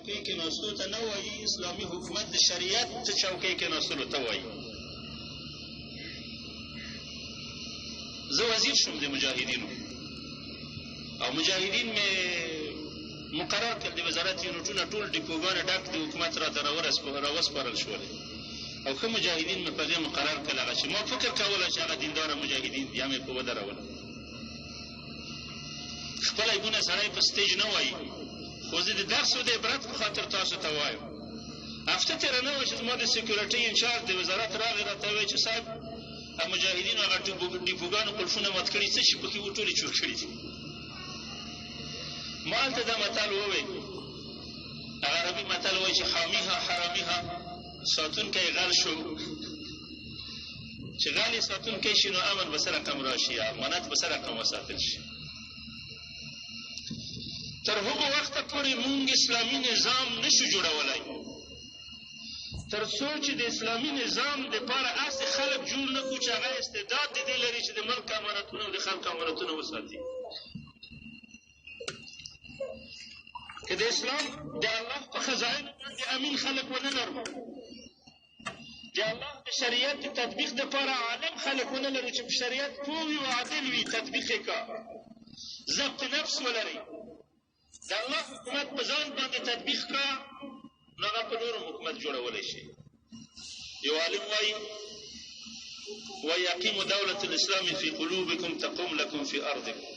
چوکۍ کې ناستو ته نه وایي، اسلامي حکومت د شریعت چوکۍ کې ناستلو ته وایي. زه وزیر شوم د مجاهدینو او مجاهدین مې مقرر کړل، د وزارت یونټونه ټول ډیپوګانې ډک د حکومت راته راوسپارل شول او ښه مجاهدین مې په دې مقرر کړل هغه چې ما فکر کوله چې هغه دینداره مجاهدین بیا مې په ودروله. خپل عیبونه سړی په سټیج نه وایي، خو زه د درس او د عبرت په خاطر تاسو ته وایم. هفته تېره نه وه چې زما د سیکیورټۍ انچارج د وزارت راغی راته ووایي چې صاحب مجاهدینو هغه ډیپوګانو قلفونه مات کړي، څه شي پکې و ټولې چور کړي دي. ما هلته دا متل ووی، هغه عربي متل وایي چې حامیها حرامیها، ساتونکی غل شو چې غل یې ساتونکی شي نو امن به څه رقم راشي، امانت به څه رقم وساتل شي. تر هغو وخته پورې مونږ اسلامي نظام نشو جوړولی تر څو چې د اسلامي نظام دپاره هسې خلک جوړ نه کړو چې هغه استعداد د دې لري چې د ملک امانتونه او د خلکو امانتونه وساتي. که د اسلام د الله په خزاینو باندې امین خلک ونه لرو، د الله د شریعت د تطبیق دپاره عالم خلک ونه لرو چې په شریعت پوه وي او عادل وي، تطبیق یې کا، ضبط نفس ولري، د الله حکومت په ځان باندې تطبیق کا، نو هغه په نورو حکومت جوړولی شي. یو عالم وایي ویقیمو دولة الاسلام فی قلوبکم تقوم لکم فی ارضکم.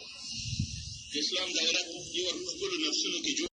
د اسلام دولت یې ور په خپلو نفسونو کې